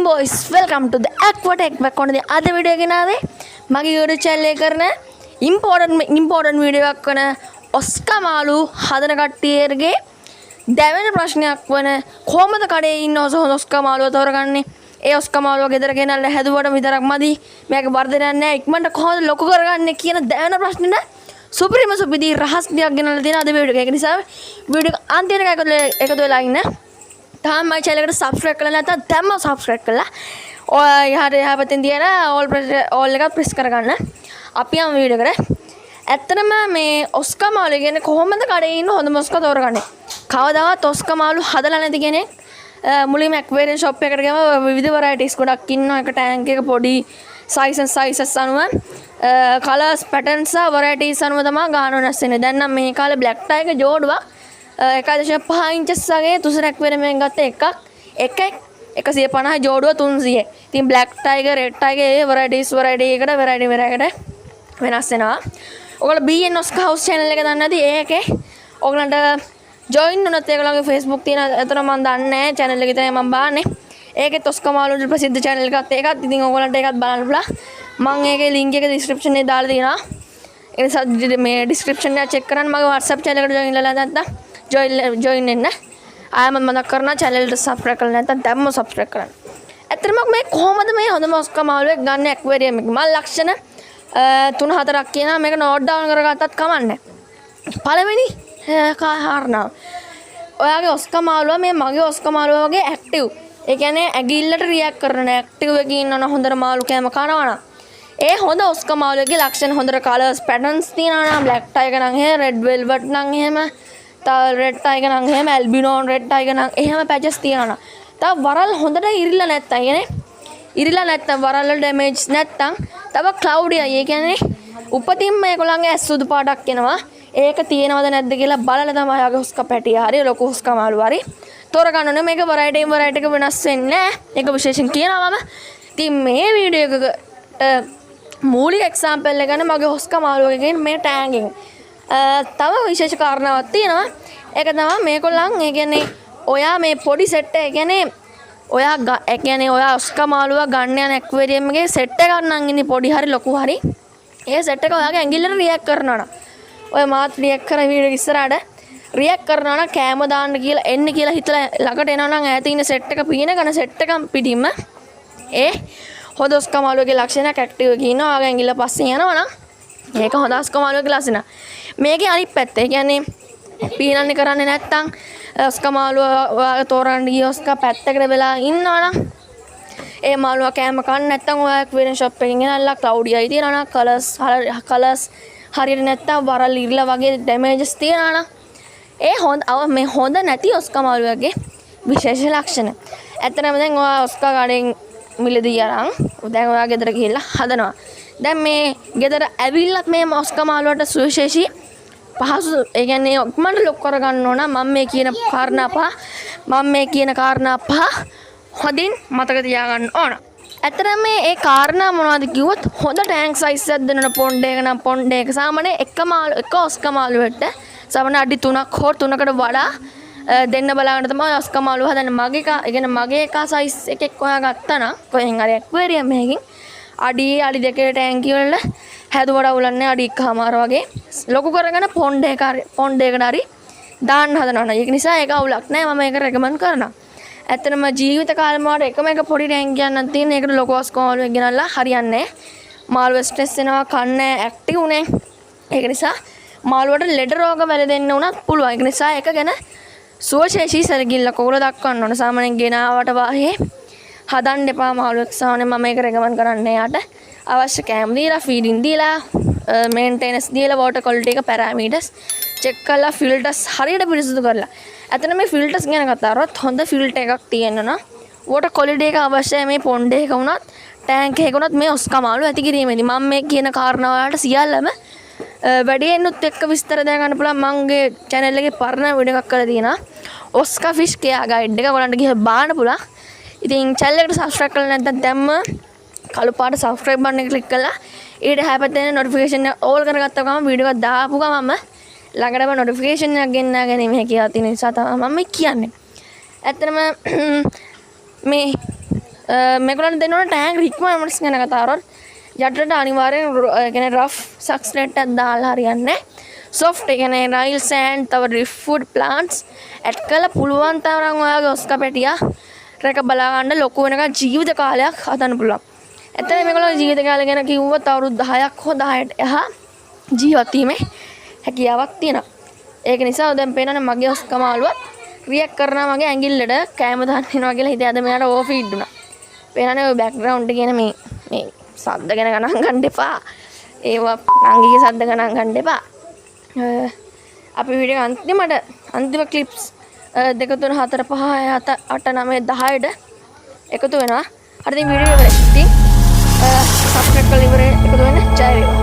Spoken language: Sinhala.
morning boys, welcome to the Aquatech back on the other video again ආවේ මගේ YouTube channel එක කරන important video එකක් වන ඔස්කා මාළු හදන කට්ටියගේ දැවෙන ප්‍රශ්නයක් වන කොහොමද කඩේ ඉන්න ඔස්කා මාළුව තෝරගන්නේ ඒ ඔස්කා මාළුව ගෙදර ගෙනල්ලා හැදුවට විතරක් මදි මේක වර්ධනයක් නැහැ ඉක්මනට කොහොමද ලොකු කරගන්නේ කියන දැවෙන ප්‍රශ්නෙට සුපිරිම සුපිරි රහස් ටිකක් ගෙනල්ලා දෙන අද වීඩියෝ එක. ඒක නිසා වීඩියෝ එක අන්තිමට එකතු වෙලා ඉන්න. තාම මගේ channel එකට subscribe කරලා නැත්නම් දැම්ම subscribe කරලා ඔය එහා පැත්තෙන් තියෙන all එක press කරගන්න. අපි යමු වීඩියෝ එකට. ඇත්තටම මේ ඔස්කා මාළු කියන්නේ කොහොමද කඩේ ඉන්න හොඳම ඔස්කා තෝරගන්නේ? කවදාවත් ඔස්කා මාළු හදලා නැති කෙනෙක් මුලින්ම aquarium shop එකකට ගියම විවිධ varieties ගොඩක් ඉන්නවා. එක tank එක පොඩි sizes අනුව colors patterns සහ varieties අනුව තමයි ගාන වෙනස් වෙන්නේ. දැන් නම් මේ කාලේ black tie එක ජෝඩුවක් 1.5 inches වගේ තුසර aquarium එකෙන් ගත්ත එකක් 150 ජෝඩුව 300. ඉතින් black tie එක red tie එක ඒ variety එකට variety වෙනස් වෙනවා. ඔයගොල්ලෝ BN Oscar House channel එක දන්නේ නැති ඒකේ ඔයගලන්ට join වුණත් ඒගොල්ලන්ගේ Facebook තියෙන අතන මම දන්නේ නැහැ channel එකේ තමයි මම බාන්නේ. ඒකෙත් ඔස්කා මාළුන්ගේ ප්‍රසිද්ධ channel එකක් ඒකත් ඉතින් ඔයගලන්ට ඒකත් බලන්න පුළුවන්. මම ඒකේ link එක description එකේ දාලා තියෙනවා. ඒ නිසා මේ description එක check කරන්න මගේ WhatsApp channel එකට join වෙලා නැත්නම් join වෙන්න. ආයෙත් මතක් කරනවා channel එකට subscribe කරලා නැත්නම් දැම්ම subscribe කරන්න. ඇත්තටම මේ කොහොමද මේ හොඳම ඔස්කා මාළුවෙක් ගන්න aquarium එක? මම ලක්ෂණ 3-4ක් කියනවා මේක note down කරගත්තත් කමන්නේ. පළවෙනි කාරණාව. ඔයාගේ ඔස්කා මාළුවා මේ මගේ ඔස්කා මාළුවා වගේ active. ඒ කියන්නේ ඇගිල්ලට react කරන active එකකින් ඉන්නවනම් හොඳට මාළු කෑම කනවනම් ඒ හොඳ ඔස්කා මාළුවගේ ලක්ෂණ හොඳට colors patterns තියෙනවා නම් black tie එක නම් එහෙම red velvet නම් එහෙම තව red tie එක නම් එහෙම albino red tie එක නම් එහෙම patches තියෙනවා නම් තව වරල් හොඳට ඉරිලා නැත්තම් කියන්නේ ඉරිලා නැත්තම් වරල් වල damage නැත්තම් තව cloudy අය ඒ කියන්නේ උපතින්ම ඒගොල්ලන්ගේ ඇස් සුදු පාටක් එනවා ඒක තියෙනවද නැද්ද කියලා බලලා තමයි ආගේ ඔස්කා පැටිය හරි ලොකු ඔස්කා මාළුවා හරි තෝරගන්න ඕනේ. මේක variety එක වෙනස් වෙන්නේ නැහැ. ඒක විශේෂයෙන් කියනවා මම. ඉතින් මේ වීඩියෝ එක මූලික එක්සැම්පල් එක ගන්න මගේ ඔස්කා මාළුවකගෙන් මේ ටැංක් එක. තව විශේෂ කාරණාවක් තියෙනවා. ඒක තමයි මේගොල්ලන් ඒ කියන්නේ ඔයා මේ පොඩි සෙට් එක කියන්නේ ඔයා ඔස්කා මාළුවා ගන්න යන ඇක්වේරියම් එකේ සෙට් එකක් නම් ඉන්නේ පොඩි හරි ලොකු හරි. ඒ සෙට් එක ඔයාගේ ඇඟිල්ලට රියැක්ට් කරනවා නම් ඔය මාත් රියැක්ට් කරන වීඩියෝ ඉස්සරහට රියැක්ට් කරනවා නම් කැම දාන්න කියලා එන්න කියලා හිතලා ළඟට එනවා නම් ඈත ඉන්න සෙට් එක පීනගෙන සෙට් එක පිටින්ම ඒ හොඳ ඔස්කා මාළුවගේ ලක්ෂණයක් ඇක්ටිව් එකේ ඉන්නවා. ඔයාගේ ඇඟිල්ල පස්සෙන් යනවා නම් ඒක හොඳ ඔස්කා මාළුවගේ ලක්ෂණ. මේකේ අනිත් පැත්ත. ඒ කියන්නේ පීනන්නේ කරන්නේ නැත්තම් ඔස්කා මාළුවා තෝරන්න ගිය ඔස්කා පැත්තකට වෙලා ඉන්නවා නම් ඒ මාළුවා කැම කන්න නැත්තම් ඔයා aquarium shop එකකින් ගෙනල්ලා cloudy අය තියනවා නම් colors හරියට නැත්තම් වරල් ඉරිලා වගේ damages තියනවා නම් ඒ හොඳ නැති ඔස්කා මාළුවගේ විශේෂ ලක්ෂණ. ඇත්තටම දැන් ඔයා ඔස්කා කඩෙන් මිලදී අරන් දැන් ඔයා ගෙදර ගිහිල්ලා හදනවා. දැන් මේ ගෙදර ඇවිල්ලත් මේ ඔස්කා මාළුවට සුවිශේෂී පහසු ඒ කියන්නේ මම ලොක් කරගන්න ඕන මම මේ කියන කාරණා පහ හොඳින් මතක තියාගන්න ඕන. ඇත්තටම මේ කාරණා මොනවද කිව්වොත් හොඳ ටැංක් සයිස් එකක් දෙන්න පොන්ඩ් එක නම් පොන්ඩ් එක සාමාන්‍ය එක ඔස්කා මාළුවට සාමාන්‍ය අඩි 3ක් හෝ 3කට වඩා දෙන්න බලාගෙන තමයි ඔස්කා මාළුව හදන්නේ. මගේ එක සයිස් එකක් ඔයා ගත්තා නම් කොහෙන් හරි ඇක්වේරියම් එකකින් අඩි 2 ටැංකිය වල හැදුවට උලන්නේ අඩි 1කමාර වගේ ලොකු කරගෙන පොන්ඩ් එකකට හරි දාන්න හදනවා. ඒක නිසා ඒක අවුලක් නෑ. මම ඒක රෙකමන්ඩ් කරනවා. ඇත්තටම ජීවිත කාලෙම වල එකම එක පොඩි ටැංකියක් නම් තියෙන. ඒකට ලොකු ඔස්කා මාළුවෙක් ගෙනල්ලා හරියන්නේ නෑ. මාළුව ස්ට්‍රෙස් වෙනවා කන්නේ ඇක්ටිව් නේ. ඒක නිසා මාළුවට ලෙඩ රෝග වැළඳෙන්න උනත් පුළුවන්. ඒක නිසා ඒක ගැන සුවශේෂී සැලකිල්ල කෝල දක්වන්න ඕන. සාමාන්‍යයෙන් ගෙනාවට වාහේ හදන්න එපා මාළුවෙක්. සාමාන්‍යයෙන් මම මේක රෙකමන්ඩ් කරන්නේ යාට අවශ්‍ය කැම දීලා ෆීඩින් දීලා මේන්ටේනන්ස් දීලා වෝටර් ක්වොලිටි එක පැරාමීටර්ස් චෙක් කරලා ෆිල්ටර්ස් හරියට පිරිසිදු කරලා. ඇත්තට මේ ෆිල්ටර්ස් ගැන කතා කරොත් හොඳ ෆිල්ටර් එකක් තියෙන්න නම් වෝටර් ක්වොලිටි එක අවශ්‍යයි. මේ පොන්ඩ් එකක වුණත් ටැංක් එකක වුණත් මේ ඔස්කා මාළුව ඇති කිරීමේදී මම මේ කියන කාරණා වලට සියල්ලම වැඩියෙන්නුත් එක්ක විස්තර දැනගන්න පුළුවන්. මගේ channel එකේ පරණ වීඩියෝ එකක් කරලා තියෙනවා. ඔස්කා ෆිෂ් කෙයා ගයිඩ් එක ඔයාලන්ට ගිහින් බලන්න පුළුවන්. ඉතින් channel එකට subscribe කරලා නැත්නම් දැම්ම කළු පාට subscribe button එක click කරලා ඊට හැපැත්තේ notification එක all කරගත්තා ගමන් වීඩියෝ එක දාපු ගමන්ම ළඟටම notification එකක් ගෙන්නා ගැනීම හැකියාව තියෙන නිසා තමයි මම කියන්නේ. ඇත්තටම මේ මේගොල්ලන් දෙන්න ඕන ටැංක් රික්වයර්මන්ට්ස් ගැන කතා කරොත් යටට අනිවාර්යෙන් කියන්නේ රෆ් සබ්ස්ට්‍රේට් එකක් දාලා හරියන්නේ සොෆ්ට් ඒ කියන්නේ රයිල් සෑන්ඩ් තව ඩ්‍රිෆ්ට් ෆුඩ් ප්ලාන්ට්ස් ඇඩ් කරලා පුළුවන් තරම් ඔයාගේ ඔස්කා පැටියා රැක බලා ගන්න ලොකු වෙනකන් ජීවිත කාලයක් හදන්න පුළුවන්. ඇත්තටම මේගොල්ලෝ ජීවිත කාලය ගැන කිව්වොත් අවුරුදු 10ක් හෝ 10ට එහා ජීවත් වීමේ හැකියාවක් තියෙනවා. ඒක නිසා දැන් පේනවනේ මගේ ඔස්කා මාළුවත් රියැක්ට් කරනවා මගේ ඇඟිල්ලට කෑම දාන්න වෙනවා කියලා හිතේ අද මෙයාට ඕවර් ෆීඩ් වුණා. පේනවනේ ඔය බෑග්ග්‍රවුන්ඩ් එක කියන මේ සද්ද ගැන ගණන් ගන්න එපා. ඒවා නංගිගේ සද්ද ගණන් ගන්න එපා. අපි වීඩියෝ අන්තිම ක්ලිප්ස් 2 3 4 5 6 7 8 9 10ට එකතු වෙනවා. හරි ඉතින් වීඩියෝ එක ඉවරයි. ඉතින් සබ්ස්ක්‍රයිබ් කරලා ඉවරයි එකතු වෙන්න ජය වේවා.